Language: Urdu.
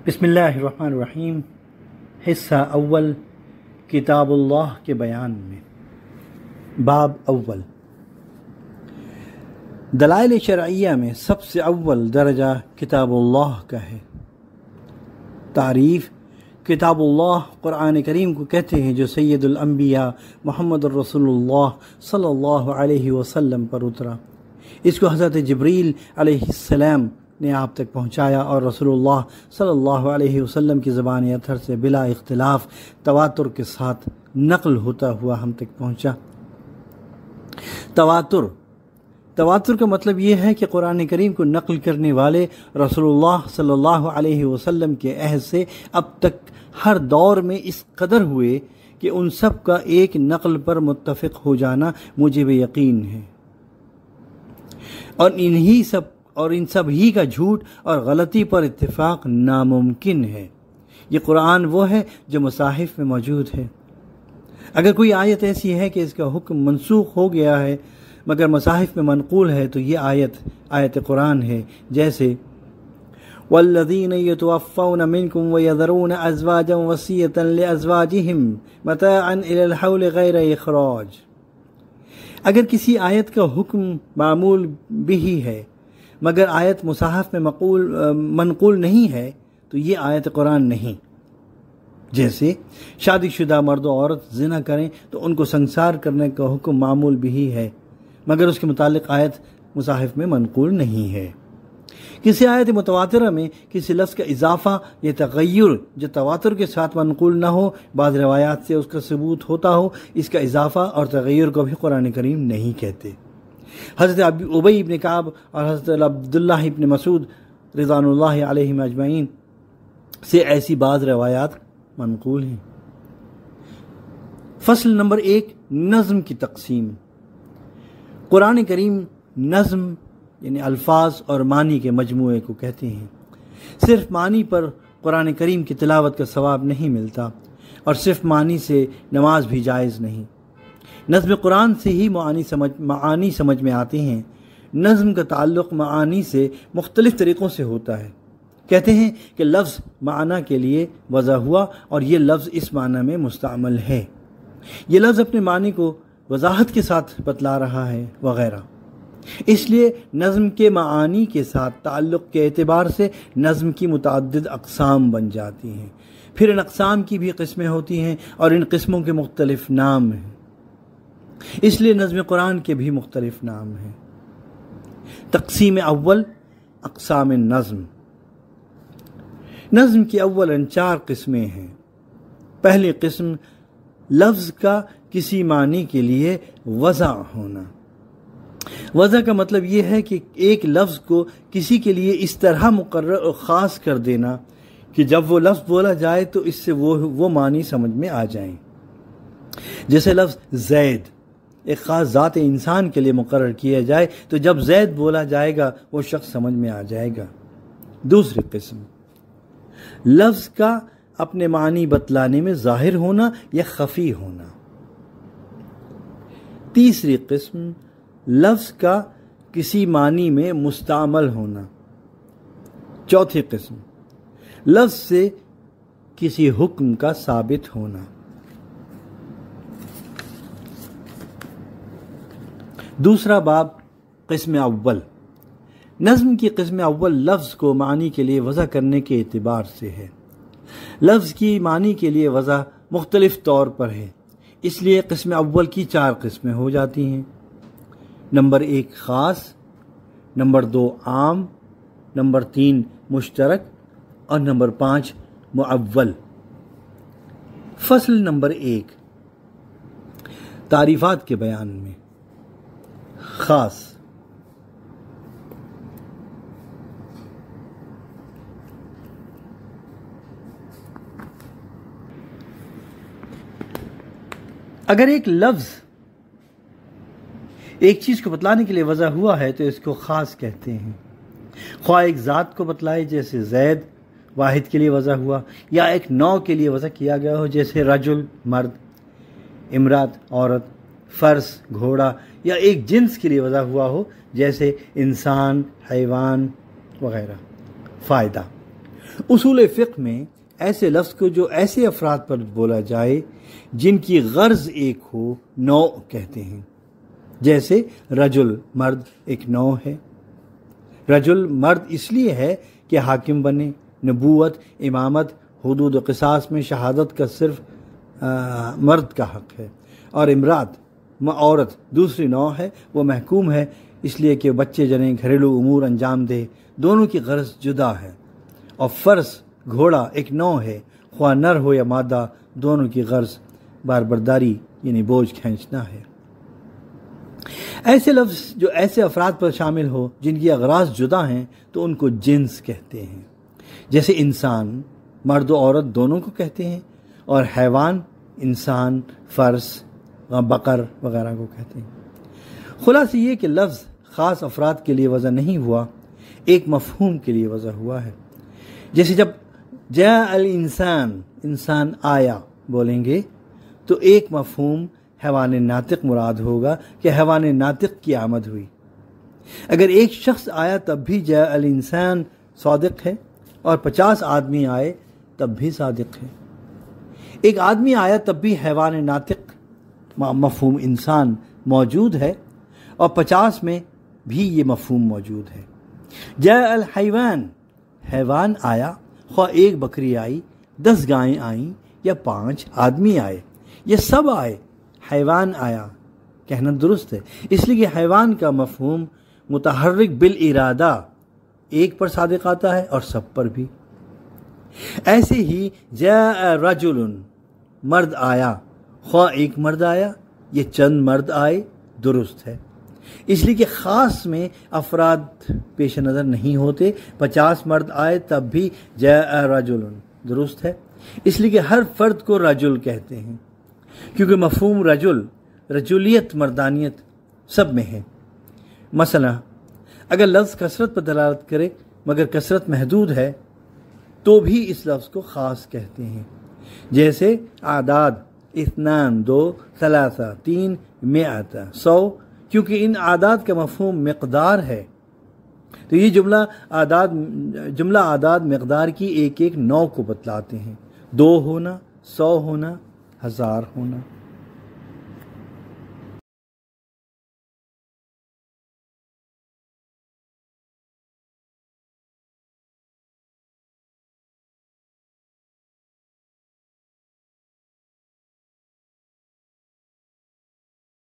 بسم اللہ الرحمن الرحیم۔ حصہ اول، کتاب اللہ کے بیان میں۔ باب اول، دلائل شرعیہ میں سب سے اول درجہ کتاب اللہ کا ہے۔ تعریف: کتاب اللہ قرآن کریم کو کہتے ہیں جو سید الانبیاء محمد الرسول اللہ صلی اللہ علیہ وسلم پر اترا۔ اس کو حضرت جبریل علیہ السلام نے آپ تک پہنچایا اور رسول اللہ صلی اللہ علیہ وسلم کی زبان اطہر سے بلا اختلاف تواتر کے ساتھ نقل ہوتا ہوا ہم تک پہنچا۔ تواتر کا مطلب یہ ہے کہ قرآن کریم کو نقل کرنے والے رسول اللہ صلی اللہ علیہ وسلم کے عہد سے اب تک ہر دور میں اس قدر ہوئے کہ ان سب کا ایک نقل پر متفق ہو جانا موجب یقین ہے، اور ان سب ہی کا جھوٹ اور غلطی پر اتفاق ناممکن ہے۔ یہ قرآن وہ ہے جو مصاحف میں موجود ہے۔ اگر کوئی آیت ایسی ہے کہ اس کا حکم منسوخ ہو گیا ہے مگر مصاحف میں منقول ہے تو یہ آیت قرآن ہے، جیسے والذین یتوفون منکم ویذرون ازواجا وصیۃ لازواجہم متاعا الی الحول غیر اخراج۔ اگر کسی آیت کا حکم معمول بھی ہے مگر آیت مصحف میں منقول نہیں ہے تو یہ آیت قرآن نہیں۔ جیسے شادی شدہ مرد و عورت زنا کریں تو ان کو سنسار کرنے کا حکم معمول بھی ہے مگر اس کے متعلق آیت مصحف میں منقول نہیں ہے۔ کسی آیت متواترہ میں کسی لفظ کا اضافہ یا تغیر جو تواتر کے ساتھ منقول نہ ہو، بعض روایات سے اس کا ثبوت ہوتا ہو، اس کا اضافہ اور تغیر کو بھی قرآن کریم نہیں کہتے۔ حضرت ابی ابن کعب اور حضرت عبداللہ ابن مسعود رضوان اللہ علیہم اجمعین سے ایسی بعض روایات منقول ہیں۔ فصل نمبر 1، نظم کی تقسیم۔ قرآن کریم نظم یعنی الفاظ اور معنی کے مجموعے کو کہتے ہیں۔ صرف معنی پر قرآن کریم کی تلاوت کا ثواب نہیں ملتا اور صرف معنی سے نماز بھی جائز نہیں۔ نظم قرآن سے ہی معانی سمجھ میں آتے ہیں۔ نظم کا تعلق معانی سے مختلف طریقوں سے ہوتا ہے۔ کہتے ہیں کہ لفظ معنی کے لیے وضع ہوا اور یہ لفظ اس معنی میں مستعمل ہے، یہ لفظ اپنے معنی کو وضاحت کے ساتھ بتلا رہا ہے وغیرہ۔ اس لیے نظم کے معانی کے ساتھ تعلق کے اعتبار سے نظم کی متعدد اقسام بن جاتی ہیں۔ پھر ان اقسام کی بھی قسمیں ہوتی ہیں اور ان قسموں کے مختلف نام ہیں، اس لیے نظم قرآن کے بھی مختلف نام ہیں۔ تقسیم اول، اقسام النظم۔ نظم کی اولاً 4 قسمیں ہیں۔ پہلی قسم لفظ کا کسی معنی کے لیے وضع ہونا۔ وضع کا مطلب یہ ہے کہ ایک لفظ کو کسی کے لیے اس طرح مقرر اور خاص کر دینا کہ جب وہ لفظ بولا جائے تو اس سے وہ معنی سمجھ میں آ جائیں۔ جیسے لفظ زید ایک خاص ذات انسان کے لیے مقرر کیا جائے تو جب زید بولا جائے گا وہ شخص سمجھ میں آ جائے گا۔ دوسری قسم لفظ کا اپنے معنی بتلانے میں ظاہر ہونا یا خفی ہونا۔ تیسری قسم لفظ کا کسی معنی میں مستعمل ہونا۔ چوتھی قسم لفظ سے کسی حکم کا ثابت ہونا۔ دوسرا باب، قسم اول۔ نظم کی قسم اول لفظ کو معنی کے لیے وضع کرنے کے اعتبار سے ہے۔ لفظ کی معنی کے لیے وضع مختلف طور پر ہے، اس لیے قسم اول کی 4 قسمیں ہو جاتی ہیں۔ نمبر 1 خاص، نمبر 2 عام، نمبر 3 مشترک اور نمبر 5 معول۔ فصل نمبر 1، تعریفات کے بیان میں۔ خاص، اگر ایک لفظ ایک چیز کو بتلانے کے لیے وضع ہوا ہے تو اس کو خاص کہتے ہیں۔ خواہ ایک ذات کو بتلائے جیسے زید واحد کے لیے وضع ہوا، یا ایک نوع کے لیے وضع کیا گیا ہو جیسے رجل مرد، امرات عورت، فرس گھوڑا، یا ایک جنس کے لیے وضع ہوا ہو جیسے انسان، حیوان وغیرہ۔ فائدہ: اصول فقہ میں ایسے لفظ کو جو ایسے افراد پر بولا جائے جن کی غرض ایک ہو نوع کہتے ہیں. جیسے رجل مرد ایک نوع ہے. رجل مرد اس لیے ہے کہ حاکم بنے، نبوت، امامت، حدود و قصاص میں شہادت کا صرف مرد کا حق ہے. اور امرات عورت دوسری نوع ہے، وہ محکوم ہے اس لیے کہ بچے جنیں، گھریلو امور انجام دے، دونوں کی غرض جدا ہے. اور فرس گھوڑا ایک نوع ہے، خواہ نر ہو یا مادہ، دونوں کی غرض باربرداری یعنی بوجھ کھینچنا ہے. ایسے لفظ جو ایسے افراد پر شامل ہو جن کی اغراض جدا ہیں تو ان کو جنس کہتے ہیں. جیسے انسان مرد و عورت دونوں کو کہتے ہیں، اور حیوان انسان، فرس، بقر وغیرہ کو کہتے ہیں. خلاصہ یہ کہ لفظ خاص افراد کے لیے وضع نہیں ہوا، ایک مفہوم کے لیے وضع ہوا ہے. جیسے جب جاء الانسان، انسان آیا بولیں گے تو ایک مفہوم حیوان ناطق مراد ہوگا کہ حیوان ناطق کی آمد ہوئی. اگر ایک شخص آیا تب بھی جاء الانسان صادق ہے، اور 50 آدمی آئے تب بھی صادق ہے. ایک آدمی آیا تب بھی حیوان ناطق مفہوم انسان موجود ہے، اور 50 میں بھی یہ مفہوم موجود ہے. جاء الحیوان، حیوان آیا، خواہ ایک بکری آئی، 10 گائیں آئیں یا 5 آدمی آئے، یہ سب آئے، حیوان آیا کہنا درست ہے، اس لیے کہ حیوان کا مفہوم متحرک بالارادہ ایک پر صادق آتا ہے اور سب پر بھی. ایسے ہی جاء رجل، مرد آیا، خواہ ایک مرد آیا یہ چند مرد آئے، درست ہے، اس لیے کہ خاص میں افراد پیش نظر نہیں ہوتے. 50 مرد آئے تب بھی جاء رجل درست ہے، اس لیے کہ ہر فرد کو رجل کہتے ہیں، کیونکہ مفہوم رجل، رجولیت، مردانیت سب میں ہے. مثلا اگر لفظ کثرت پر دلالت کرے مگر کثرت محدود ہے تو بھی اس لفظ کو خاص کہتے ہیں. جیسے اعداد 2، 2، 3، 3، 100، 100، کیونکہ ان اعداد کا مفہوم مقدار ہے تو یہ جملہ اعداد مقدار کی ایک ایک نوع کو بتلاتے ہیں. 2 ہونا، 100 ہونا، 1000 ہونا.